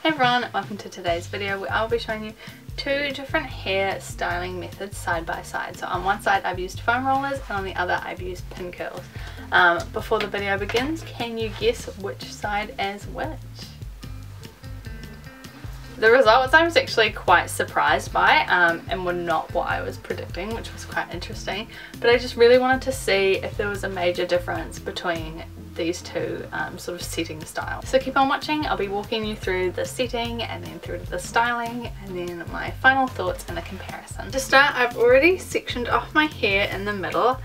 Hey everyone, welcome to today's video where I'll be showing you two different hair styling methods side by side. So on one side I've used foam rollers and on the other I've used pin curls. Before the video begins, can you guess which side is which? The results I was actually quite surprised by and were not what I was predicting, which was quite interesting. But I just really wanted to see if there was a major difference between these two sort of setting styles. So keep on watching, I'll be walking you through the setting and then through to the styling and then my final thoughts and a comparison. To start, I've already sectioned off my hair in the middle.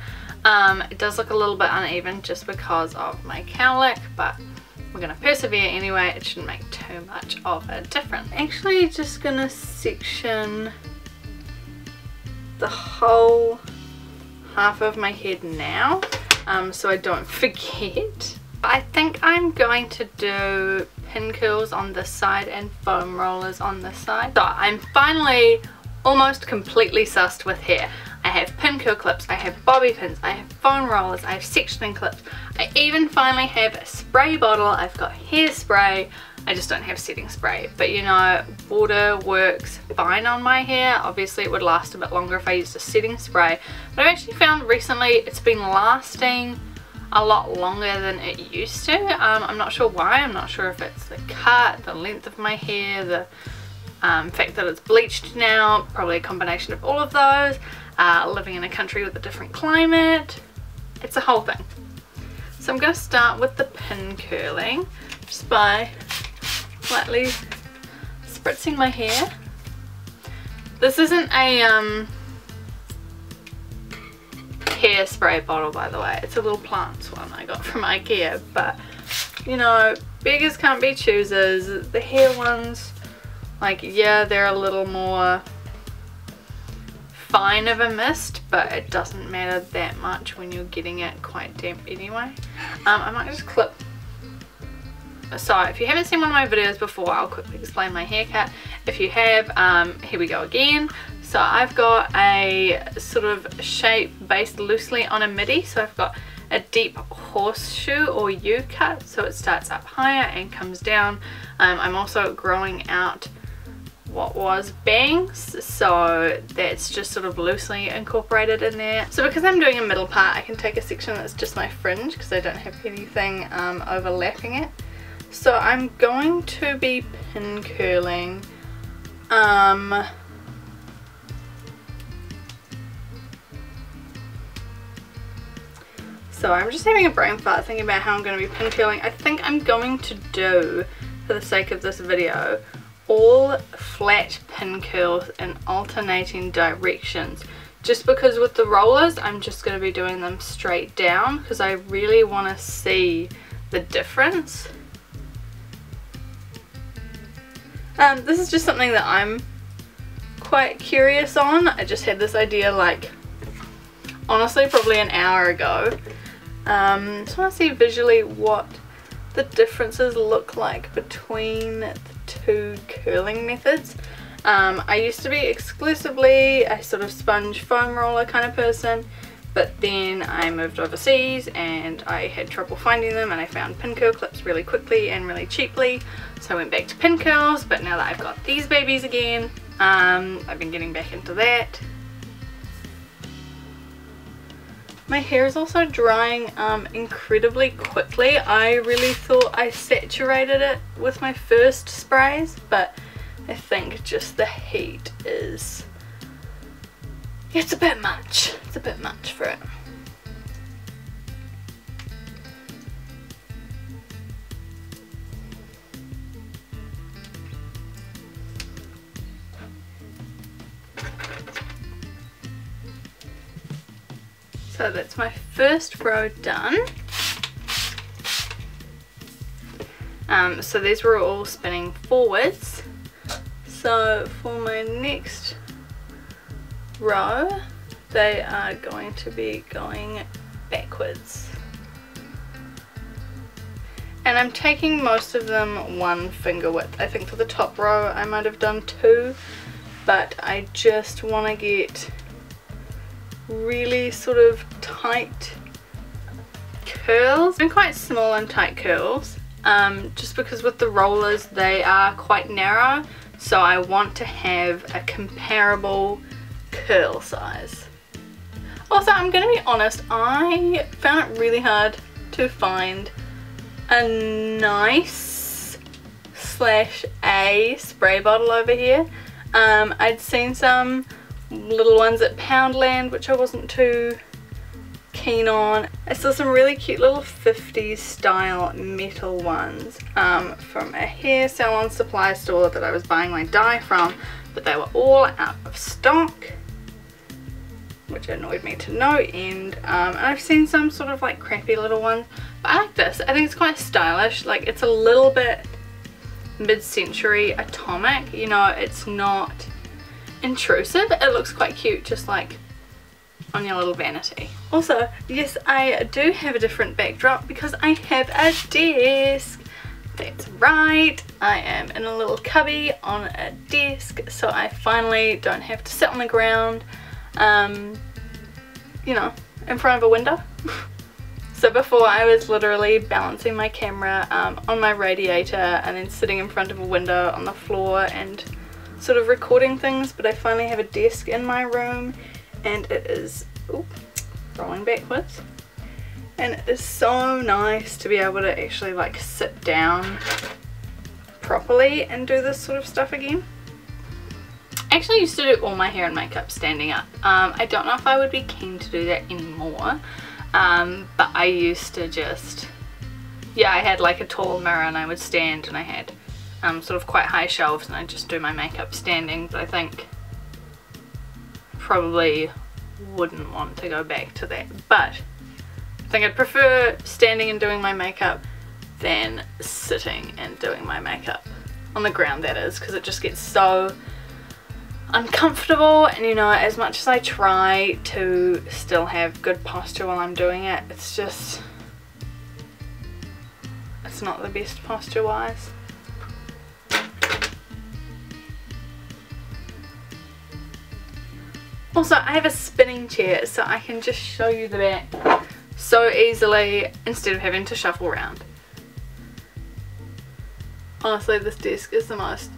It does look a little bit uneven just because of my cowlick, but we're gonna persevere anyway. It shouldn't make too much of a difference. Actually just gonna section the whole half of my head now so I don't forget. I think I'm going to do pin curls on this side and foam rollers on this side. So I'm finally almost completely sussed with hair. I have pin curl clips, I have bobby pins, I have foam rollers, I have sectioning clips. I even finally have a spray bottle. I've got hairspray. I just don't have setting spray. But you know, water works fine on my hair. Obviously it would last a bit longer if I used a setting spray. But I've actually found recently it's been lasting a lot longer than it used to. I'm not sure why. I'm not sure if it's the cut, the length of my hair, the fact that it's bleached now. Probably a combination of all of those. Living in a country with a different climate. It's a whole thing. So I'm going to start with the pin curling just by lightly spritzing my hair. This isn't a hairspray bottle, by the way. It's a little plants one I got from IKEA, but you know, beggars can't be choosers. The hair ones, like, yeah, they're a little more fine of a mist, but it doesn't matter that much when you're getting it quite damp anyway. I might just clip. So if you haven't seen one of my videos before, I'll quickly explain my haircut. If you have, here we go again. So I've got a sort of shape based loosely on a midi. So I've got a deep horseshoe or U cut, so it starts up higher and comes down. I'm also growing out what was bangs, so that's just sort of loosely incorporated in there. So because I'm doing a middle part, I can take a section that's just my fringe because I don't have anything overlapping it. So I'm going to be pin curling so I'm just having a brain fart thinking about how I'm going to be pin curling. I think I'm going to do, for the sake of this video, all flat pin curls in alternating directions, just because with the rollers I'm just going to be doing them straight down because I really want to see the difference. This is just something that I'm quite curious on. I just had this idea, like, honestly probably an hour ago. Just want to see visually what the differences look like between the two curling methods. I used to be exclusively a sort of sponge foam roller kind of person, but then I moved overseas and I had trouble finding them, and I found pin curl clips really quickly and really cheaply, so I went back to pin curls. But now that I've got these babies again, I've been getting back into that. My hair is also drying incredibly quickly. I really thought I saturated it with my first sprays, but I think just the heat is, it's a bit much. It's a bit much for it. So that's my first row done. So these were all spinning forwards. So for my next row, they are going to be going backwards. And I'm taking most of them one finger width. I think for the top row I might have done two, but I just want to get really sort of tight curls. And quite small and tight curls. just because with the rollers they are quite narrow, so I want to have a comparable curl size. Also, I'm gonna be honest, I found it really hard to find a nice /a spray bottle over here. I'd seen some little ones at Poundland which I wasn't too keen on. I saw some really cute little 50s style metal ones from a hair salon supply store that I was buying my dye from, but they were all out of stock, which annoyed me to no end. And I've seen some sort of like crappy little ones, but I like this. I think it's quite stylish. Like, it's a little bit mid-century atomic, you know, it's not intrusive. It looks quite cute, just like on your little vanity. Also, yes, I do have a different backdrop because I have a desk. That's right, I am in a little cubby on a desk, so I finally don't have to sit on the ground, you know, in front of a window. So before I was literally balancing my camera on my radiator and then sitting in front of a window on the floor and sort of recording things, but I finally have a desk in my room, and it is rolling backwards, and it is so nice to be able to actually like sit down properly and do this sort of stuff again. I actually used to do all my hair and makeup standing up. I don't know if I would be keen to do that anymore, but I used to just, yeah, I had like a tall mirror and I would stand, and I had sort of quite high shelves, and I just do my makeup standing. But I think probably wouldn't want to go back to that, but I think I'd prefer standing and doing my makeup than sitting and doing my makeup on the ground, that is, because it just gets so uncomfortable. And you know, as much as I try to still have good posture while I'm doing it, it's just, it's not the best posture wise. Also, I have a spinning chair, so I can just show you the back so easily instead of having to shuffle around. Honestly, this desk is the most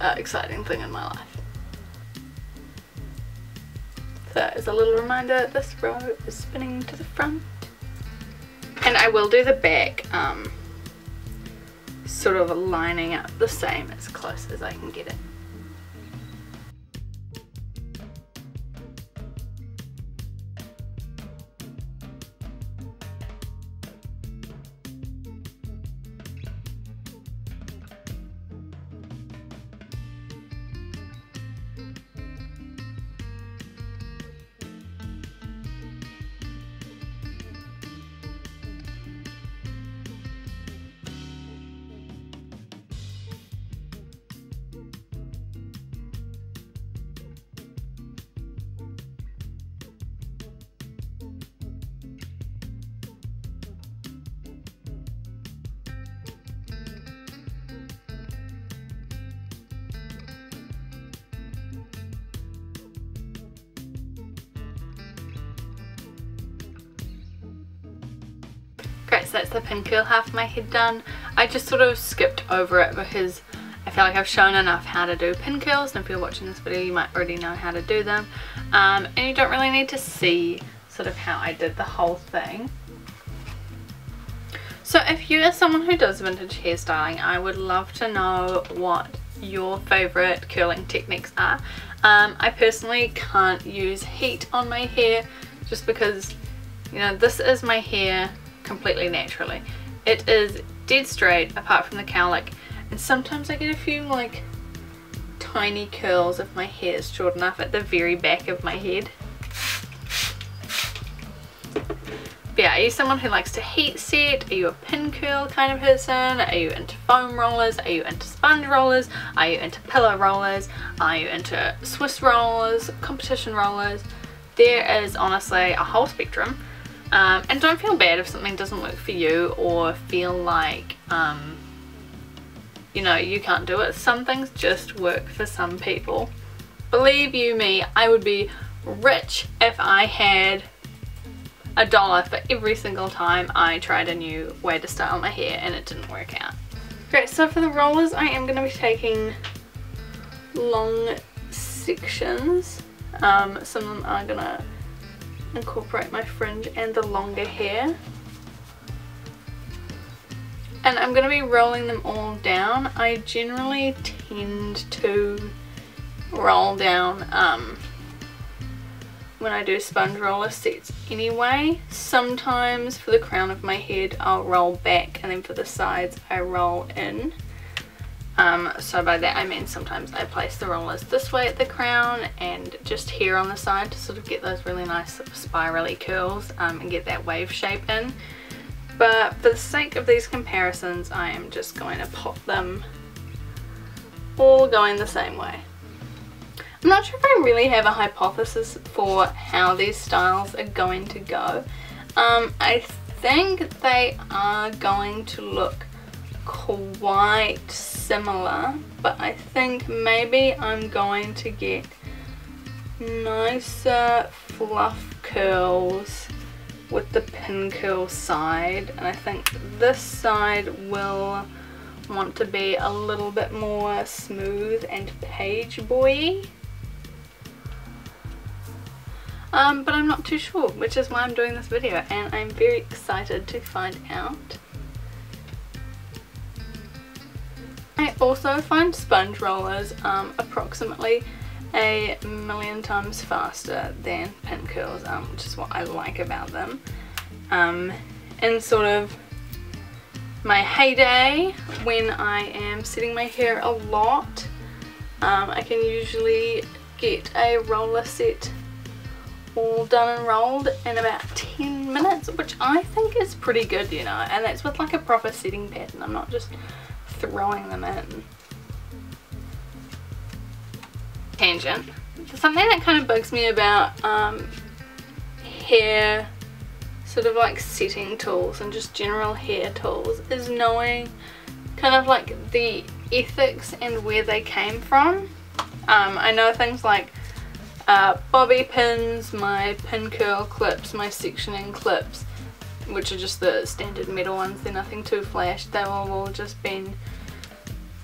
exciting thing in my life. So as a little reminder, this row is spinning to the front. And I will do the back sort of lining up the same as close as I can get it. Great, so that's the pin curl half of my head done. I just sort of skipped over it because I feel like I've shown enough how to do pin curls, and if you're watching this video you might already know how to do them, and you don't really need to see sort of how I did the whole thing. So if you are someone who does vintage hairstyling, I would love to know what your favourite curling techniques are. I personally can't use heat on my hair just because, you know, this is my hair completely naturally. It is dead straight apart from the cowlick, and sometimes I get a few like tiny curls if my hair is short enough at the very back of my head. But yeah, are you someone who likes to heat set? Are you a pin curl kind of person? Are you into foam rollers? Are you into sponge rollers? Are you into pillow rollers? Are you into Swiss rollers, competition rollers? There is honestly a whole spectrum. And don't feel bad if something doesn't work for you, or feel like you know, you can't do it. Some things just work for some people. Believe you me, I would be rich if I had $1 for every single time I tried a new way to style my hair and it didn't work out. Great, so for the rollers I am going to be taking long sections. Some of them are going to incorporate my fringe and the longer hair. And I'm going to be rolling them all down. I generally tend to roll down when I do sponge roller sets anyway. Sometimes for the crown of my head I'll roll back, and then for the sides I roll in. So by that I mean sometimes I place the rollers this way at the crown and just here on the side to sort of get those really nice spirally curls and get that wave shape in. But for the sake of these comparisons I am just going to pop them all going the same way. I'm not sure if I really have a hypothesis for how these styles are going to go. I think they are going to look quite similar, but I think maybe I'm going to get nicer fluff curls with the pin curl side, and I think this side will want to be a little bit more smooth and page boy-y. But I'm not too sure, which is why I'm doing this video, and I'm very excited to find out. I also find sponge rollers approximately 1,000,000 times faster than pin curls, which is what I like about them. In sort of my heyday, when I am setting my hair a lot, I can usually get a roller set all done and rolled in about 10 minutes, which I think is pretty good, you know, and that's with like a proper setting pattern. I'm not just throwing them in. Tangent. Something that kind of bugs me about hair sort of like setting tools and just general hair tools is knowing kind of like the ethics and where they came from. I know things like bobby pins, my pin curl clips, my sectioning clips, which are just the standard metal ones. They're nothing too flash. They've all just been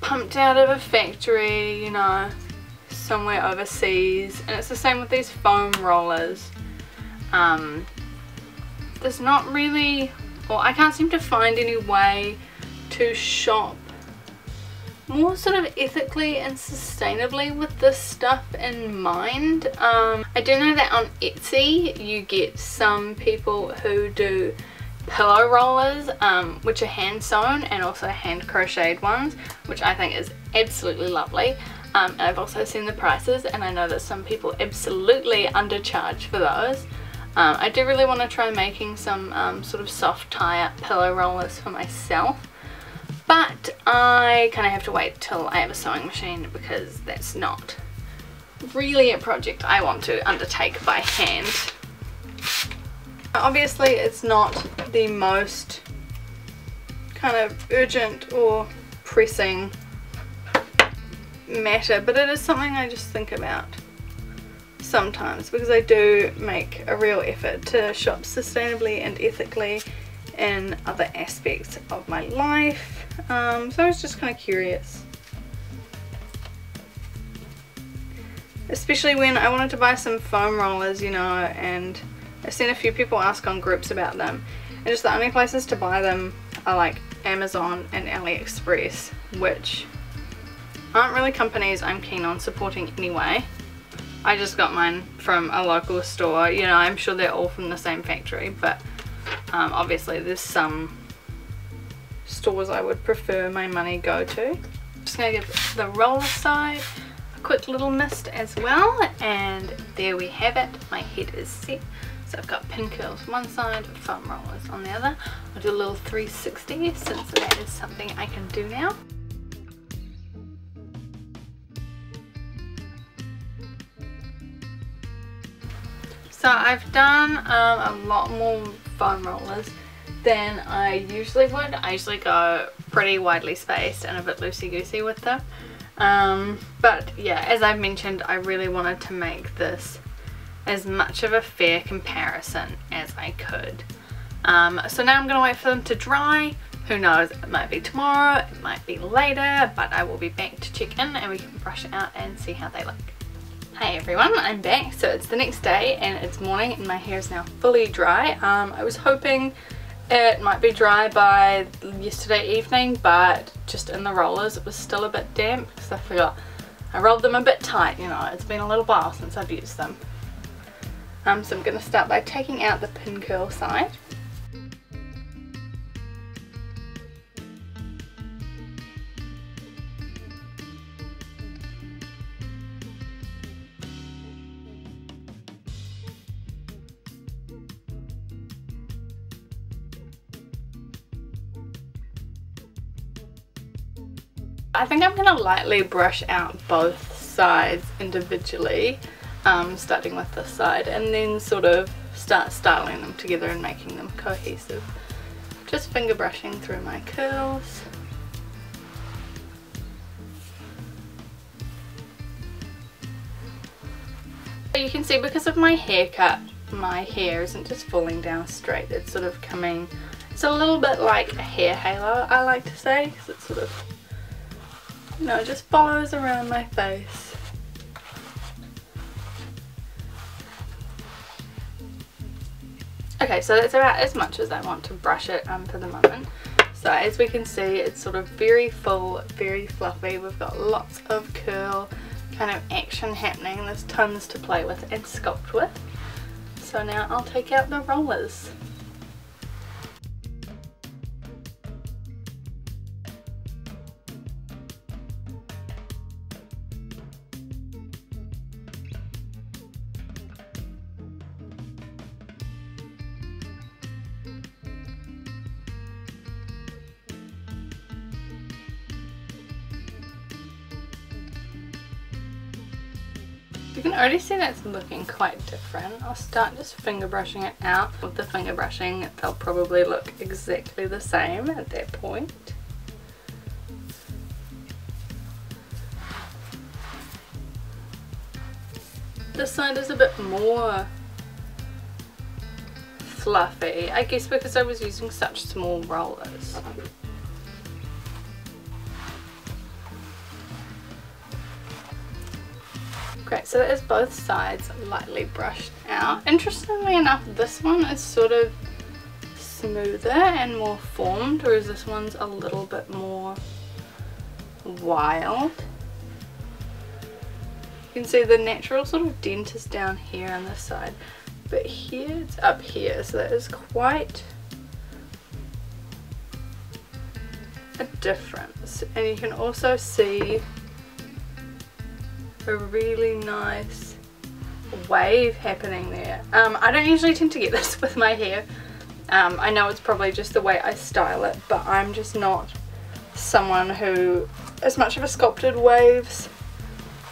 pumped out of a factory, you know, somewhere overseas. And it's the same with these foam rollers. There's not really, well, I can't seem to find any way to shop more sort of ethically and sustainably with this stuff in mind. I do know that on Etsy you get some people who do pillow rollers, which are hand sewn, and also hand crocheted ones, which I think is absolutely lovely. And I've also seen the prices, and I know that some people absolutely undercharge for those. I do really want to try making some sort of soft tie-up pillow rollers for myself, but I kind of have to wait till I have a sewing machine, because that's not really a project I want to undertake by hand. Obviously it's not the most kind of urgent or pressing matter, but it is something I just think about sometimes, because I do make a real effort to shop sustainably and ethically in other aspects of my life. So I was just kind of curious, especially when I wanted to buy some foam rollers, you know, and I've seen a few people ask on groups about them, and just the only places to buy them are like Amazon and AliExpress, which aren't really companies I'm keen on supporting anyway. I just got mine from a local store, you know, I'm sure they're all from the same factory, but obviously there's some stores I would prefer my money go to. Just gonna give the roller side a quick little mist as well, and there we have it. My head is set. So I've got pin curls on one side, foam rollers on the other. I'll do a little 360 since that is something I can do now. So I've done a lot more foam rollers than I usually would. I usually go pretty widely spaced and a bit loosey-goosey with them. But yeah, as I've mentioned, I really wanted to make this as much of a fair comparison as I could. So now I'm going to wait for them to dry. Who knows, it might be tomorrow, it might be later, but I will be back to check in and we can brush it out and see how they look. Hey everyone, I'm back. So it's the next day and it's morning and my hair is now fully dry. I was hoping it might be dry by yesterday evening, but just in the rollers it was still a bit damp because I forgot I rolled them a bit tight, you know, it's been a little while since I've used them. So I'm going to start by taking out the pin curl side. I think I'm going to lightly brush out both sides individually, starting with this side, and then sort of start styling them together and making them cohesive. Just finger brushing through my curls. So you can see because of my haircut, my hair isn't just falling down straight, it's sort of coming, it's a little bit like a hair halo, I like to say, because it's sort of, you know, it just follows around my face. Okay, so that's about as much as I want to brush it for the moment. So as we can see, it's sort of very full, very fluffy. We've got lots of curl kind of action happening. There's tons to play with and sculpt with. So now I'll take out the rollers. You can already see that's looking quite different. I'll start just finger brushing it out. With the finger brushing, they'll probably look exactly the same at that point. This side is a bit more fluffy, I guess because I was using such small rollers. Great, so that is both sides lightly brushed out. Interestingly enough, this one is sort of smoother and more formed, whereas this one's a little bit more wild. You can see the natural sort of dent is down here on this side, but here it's up here, so that is quite a difference. And you can also see a really nice wave happening there. I don't usually tend to get this with my hair. I know it's probably just the way I style it, but I'm just not someone who is much of a sculpted waves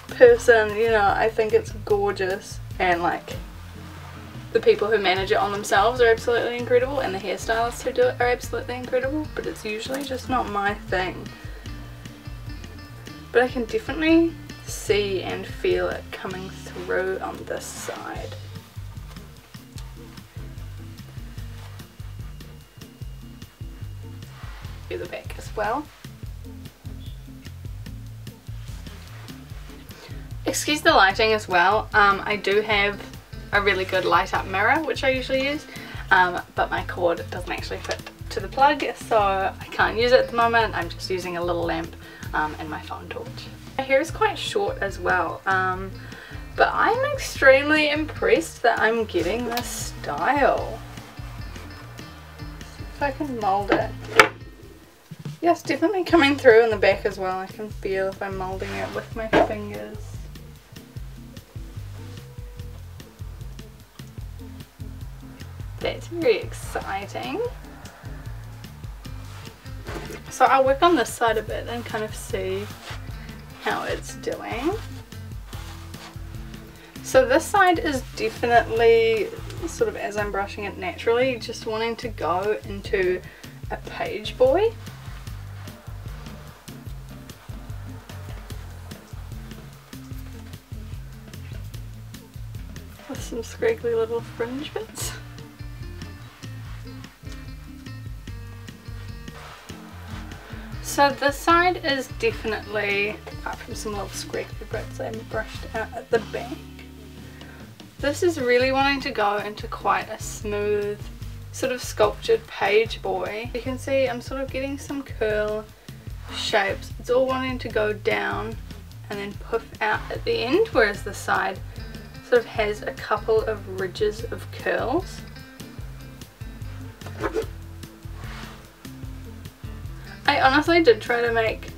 person. You know, I think it's gorgeous, and like the people who manage it on themselves are absolutely incredible, and the hairstylists who do it are absolutely incredible, but it's usually just not my thing. But I can definitely see and feel it coming through on this side. Do the back as well. Excuse the lighting as well. I do have a really good light up mirror which I usually use, but my cord doesn't actually fit to the plug, so I can't use it at the moment. I'm just using a little lamp and my phone torch. My hair is quite short as well, but I'm extremely impressed that I'm getting this style. If I can mold it. Yeah, it's definitely coming through in the back as well. I can feel if I'm molding it with my fingers. That's very exciting. So I'll work on this side a bit and kind of see how it's doing. So this side is definitely sort of, as I'm brushing it naturally, just wanting to go into a page boy. with some scriggly little fringe bits. So this side is definitely, apart from some little scriggly bits I brushed out at the back, this is really wanting to go into quite a smooth sort of sculptured page boy. You can see I'm sort of getting some curl shapes. It's all wanting to go down and then puff out at the end, whereas the side sort of has a couple of ridges of curls. I honestly did try to make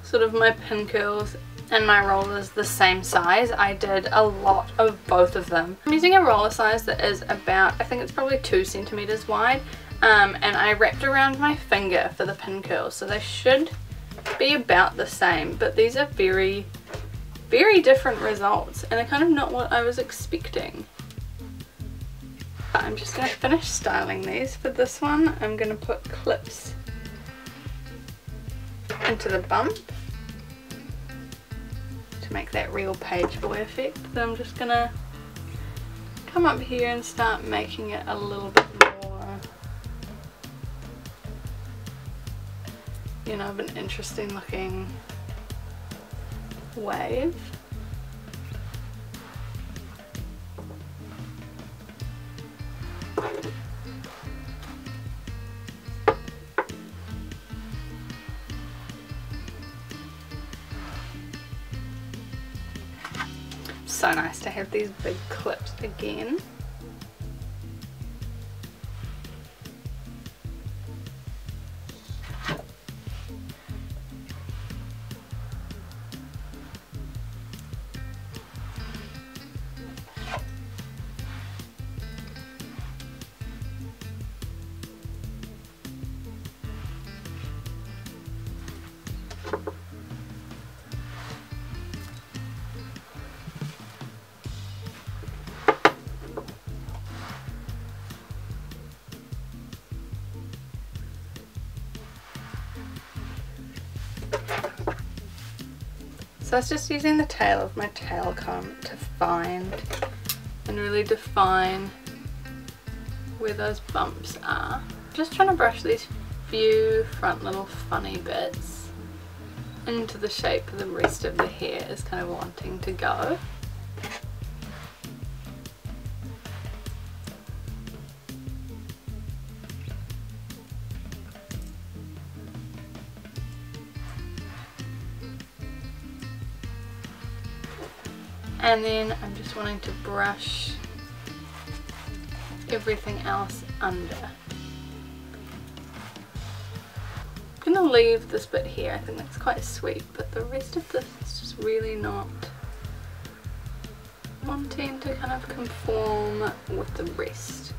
sort of my pin curls and my rollers the same size. I did a lot of both of them. I'm using a roller size that is about, I think it's probably 2 centimeters wide, and I wrapped around my finger for the pin curls, so they should be about the same, but these are very, very different results and they're kind of not what I was expecting. I'm just going to finish styling these. For this one I'm going to put clips into the bump to make that real page boy effect. Then I'm just going to come up here and start making it a little bit more, you know, of an interesting looking wave. So nice to have these big clips again. So I was just using the tail of my tail comb to find and really define where those bumps are. Just trying to brush these few front little funny bits into the shape the rest of the hair is kind of wanting to go. And then I'm just wanting to brush everything else under. I'm going to leave this bit here, I think that's quite sweet, but the rest of this is just really not wanting to kind of conform with the rest.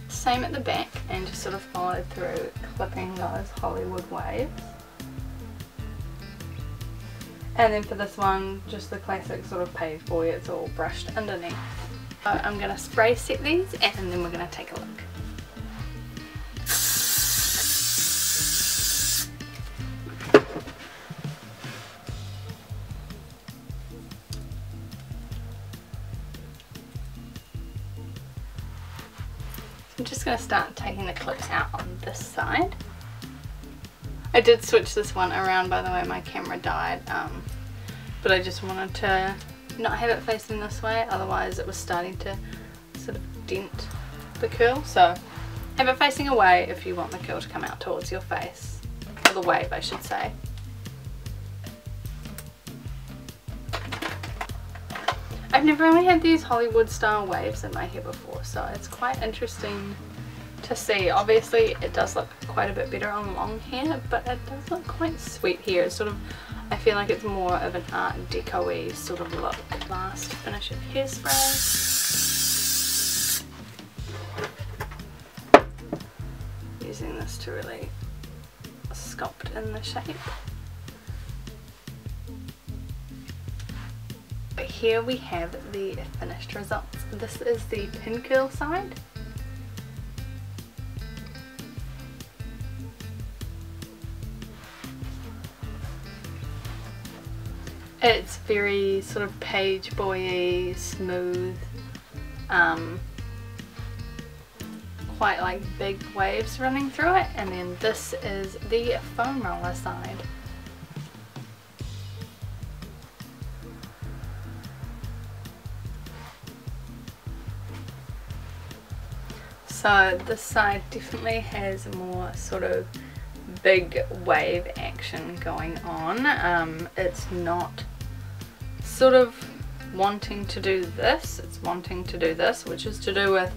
Same at the back, and just sort of follow through clipping those Hollywood waves. And then for this one, just the classic sort of page boy, it's all brushed underneath. So I'm going to spray set these and then we're going to take a look. I'm just going to start taking the clips out on this side. I did switch this one around, by the way, my camera died, but I just wanted to not have it facing this way, otherwise it was starting to sort of dent the curl. So have it facing away if you want the curl to come out towards your face, or the wave I should say. I've never really had these Hollywood style waves in my hair before, so it's quite interesting to see. Obviously it does look quite a bit better on long hair, but it does look quite sweet here. It's sort of, I feel like it's more of an art deco-y sort of look. Last finish of hairspray. Using this to really sculpt in the shape. But here we have the finished results. This is the pin curl side. It's very sort of page boy-y, smooth, quite like big waves running through it. And then this is the foam roller side. So this side definitely has more sort of big wave action going on. It's not sort of wanting to do this, it's wanting to do this, which is to do with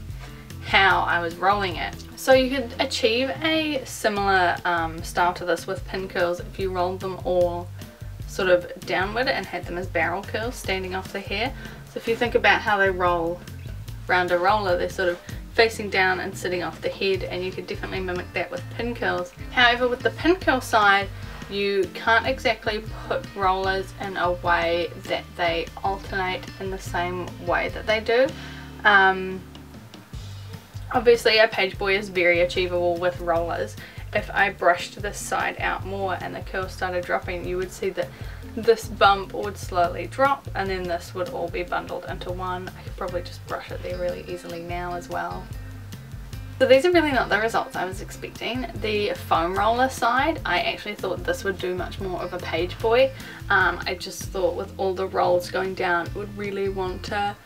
how I was rolling it. So you could achieve a similar style to this with pin curls if you rolled them all sort of downward and had them as barrel curls standing off the hair. So if you think about how they roll around a roller, they're sort of facing down and sitting off the head, and you could definitely mimic that with pin curls. However, with the pin curl side, you can't exactly put rollers in a way that they alternate in the same way that they do. Obviously a page boy is very achievable with rollers. If I brushed this side out more and the curl started dropping, you would see that this bump would slowly drop and then this would all be bundled into one. I could probably just brush it there really easily now as well. So these are really not the results I was expecting. The foam roller side, I actually thought this would do much more of a page boy. I just thought with all the rolls going down, it would really want to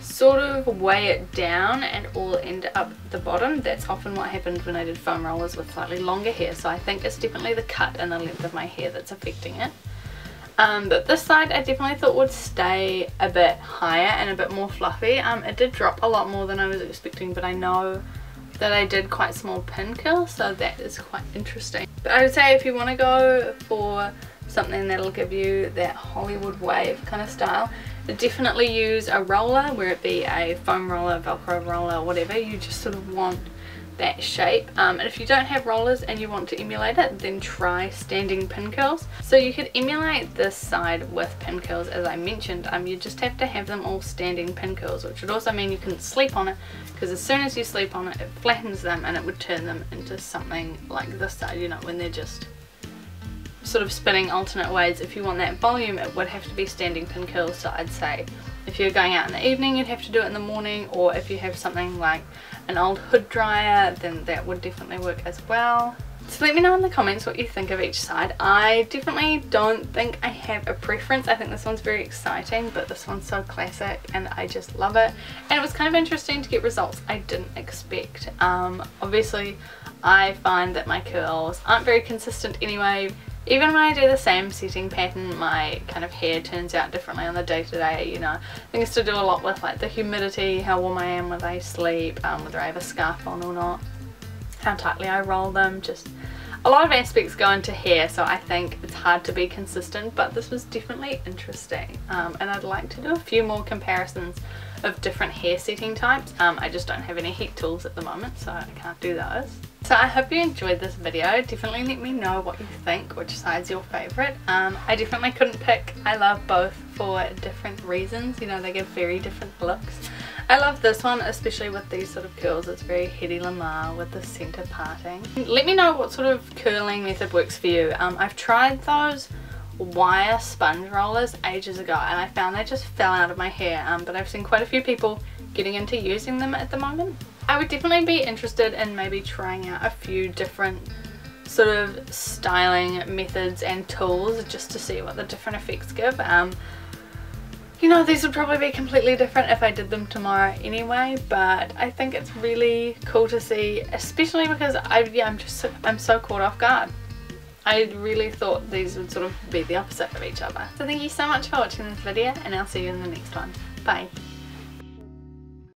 sort of weigh it down and all end up the bottom. That's often what happened when I did foam rollers with slightly longer hair, so I think it's definitely the cut and the length of my hair that's affecting it. But this side I definitely thought would stay a bit higher and a bit more fluffy. It did drop a lot more than I was expecting, but I know that I did quite small pin curls, so that is quite interesting. But I would say if you want to go for something that'll give you that Hollywood wave kind of style, definitely use a roller, where it be a foam roller, velcro roller, whatever. You just sort of want that shape. And if you don't have rollers and you want to emulate it, then try standing pin curls. So you could emulate this side with pin curls, as I mentioned. You just have to have them all standing pin curls, which would also mean you couldn't sleep on it, because as soon as you sleep on it, it flattens them and it would turn them into something like this side, you know, when they're just sort of spinning alternate ways. If you want that volume, it would have to be standing pin curls. So I'd say if you're going out in the evening, you'd have to do it in the morning, or if you have something like an old hood dryer, then that would definitely work as well. So let me know in the comments what you think of each side. I definitely don't think I have a preference. I think this one's very exciting, but this one's so classic and I just love it. And it was kind of interesting to get results I didn't expect. Obviously I find that my curls aren't very consistent anyway. Even when I do the same setting pattern, my kind of hair turns out differently on the day-to-day, you know. I think it's to do a lot with like the humidity, how warm I am when I sleep, whether I have a scarf on or not, how tightly I roll them, just a lot of aspects go into hair, so I think it's hard to be consistent, but this was definitely interesting. And I'd like to do a few more comparisons of different hair setting types. I just don't have any heat tools at the moment, so I can't do those. So I hope you enjoyed this video. Definitely let me know what you think, which side's your favourite. I definitely couldn't pick. I love both for different reasons, you know, they give very different looks. I love this one, especially with these sort of curls. It's very Hedy Lamarr with the centre parting. Let me know what sort of curling method works for you. I've tried those wire sponge rollers ages ago and I found they just fell out of my hair, but I've seen quite a few people getting into using them at the moment. I would definitely be interested in maybe trying out a few different sort of styling methods and tools just to see what the different effects give. You know, these would probably be completely different if I did them tomorrow anyway, but I think it's really cool to see, especially because I'm so caught off guard. I really thought these would sort of be the opposite of each other. So thank you so much for watching this video, and I'll see you in the next one. Bye.